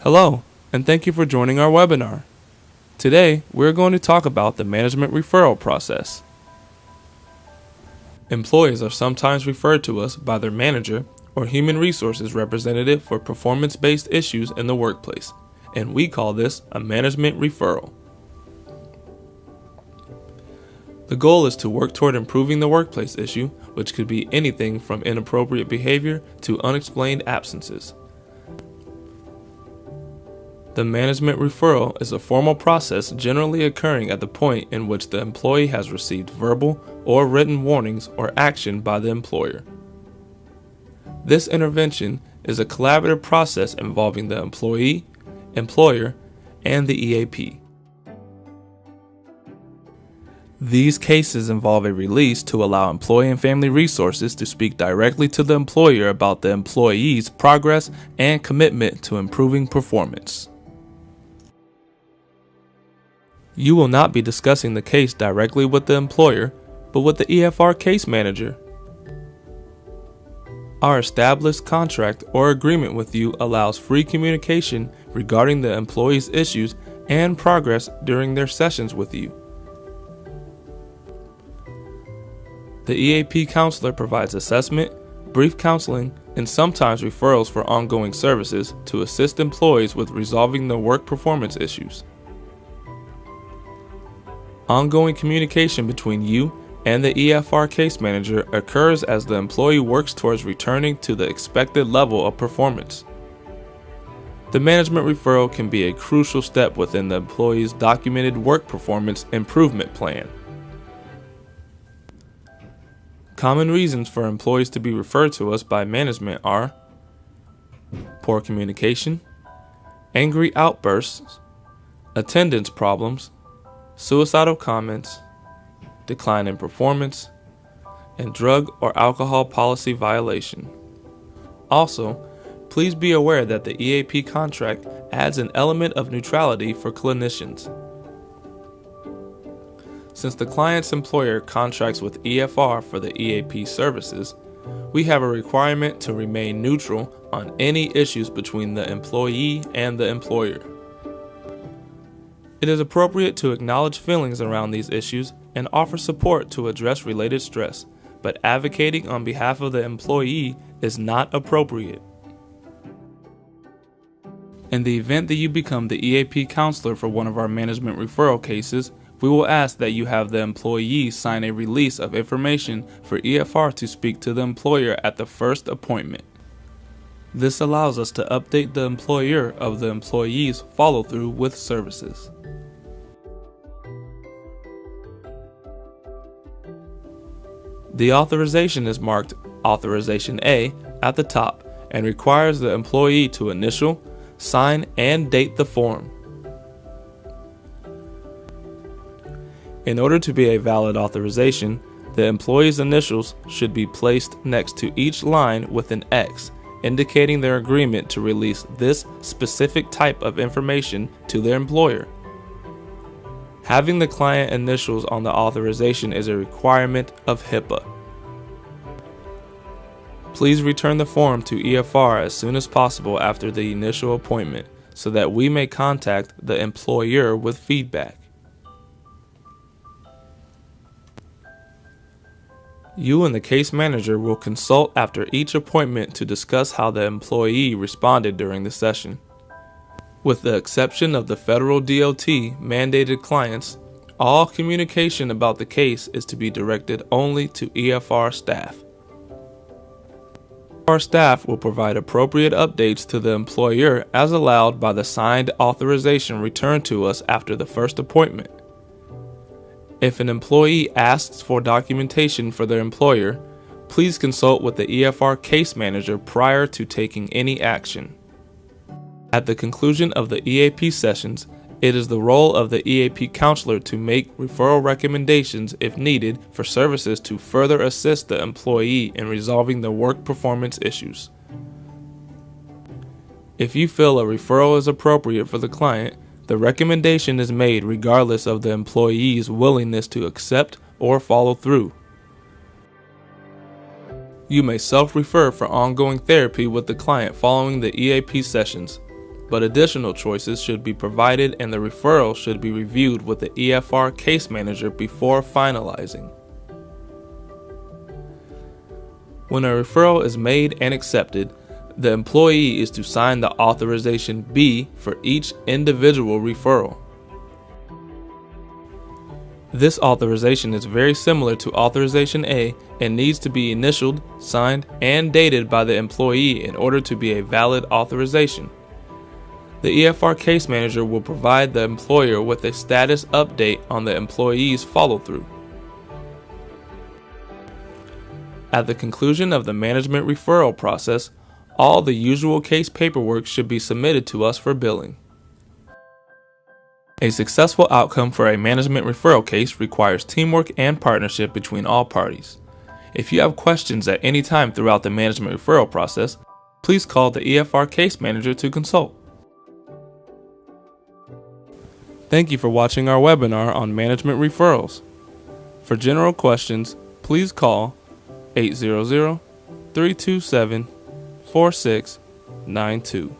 Hello, and thank you for joining our webinar. Today, we're going to talk about the management referral process. Employees are sometimes referred to us by their manager or human resources representative for performance-based issues in the workplace, and we call this a management referral. The goal is to work toward improving the workplace issue, which could be anything from inappropriate behavior to unexplained absences. The management referral is a formal process generally occurring at the point in which the employee has received verbal or written warnings or action by the employer. This intervention is a collaborative process involving the employee, employer, and the EAP. These cases involve a release to allow employee and family resources to speak directly to the employer about the employee's progress and commitment to improving performance. You will not be discussing the case directly with the employer, but with the EFR case manager. Our established contract or agreement with you allows free communication regarding the employee's issues and progress during their sessions with you. The EAP Counselor provides assessment, brief counseling, and sometimes referrals for ongoing services to assist employees with resolving their work performance issues. Ongoing communication between you and the EFR case manager occurs as the employee works towards returning to the expected level of performance. The management referral can be a crucial step within the employee's documented work performance improvement plan. Common reasons for employees to be referred to us by management are poor communication, angry outbursts, attendance problems, suicidal comments, decline in performance, and drug or alcohol policy violation. Also, please be aware that the EAP contract adds an element of neutrality for clinicians. Since the client's employer contracts with EFR for the EAP services, we have a requirement to remain neutral on any issues between the employee and the employer. It is appropriate to acknowledge feelings around these issues and offer support to address related stress, but advocating on behalf of the employee is not appropriate. In the event that you become the EAP counselor for one of our management referral cases, we will ask that you have the employee sign a release of information for EFR to speak to the employer at the first appointment. This allows us to update the employer of the employee's follow-through with services. The authorization is marked Authorization A at the top and requires the employee to initial, sign, and date the form. In order to be a valid authorization, the employee's initials should be placed next to each line with an X, indicating their agreement to release this specific type of information to their employer. Having the client initials on the authorization is a requirement of HIPAA. Please return the form to EFR as soon as possible after the initial appointment so that we may contact the employer with feedback. You and the case manager will consult after each appointment to discuss how the employee responded during the session. With the exception of the federal DOT mandated clients, all communication about the case is to be directed only to EFR staff. Our staff will provide appropriate updates to the employer as allowed by the signed authorization returned to us after the first appointment. If an employee asks for documentation for their employer, please consult with the EFR case manager prior to taking any action. At the conclusion of the EAP sessions, it is the role of the EAP counselor to make referral recommendations if needed for services to further assist the employee in resolving the work performance issues. If you feel a referral is appropriate for the client, the recommendation is made regardless of the employee's willingness to accept or follow through. You may self-refer for ongoing therapy with the client following the EAP sessions. but additional choices should be provided and the referral should be reviewed with the EFR case manager before finalizing. When a referral is made and accepted, the employee is to sign the Authorization B for each individual referral. This authorization is very similar to Authorization A and needs to be initialed, signed, and dated by the employee in order to be a valid authorization. The EFR case manager will provide the employer with a status update on the employee's follow-through. At the conclusion of the management referral process, all the usual case paperwork should be submitted to us for billing. A successful outcome for a management referral case requires teamwork and partnership between all parties. If you have questions at any time throughout the management referral process, please call the EFR case manager to consult. Thank you for watching our webinar on management referrals. For general questions, please call 800-327-4692.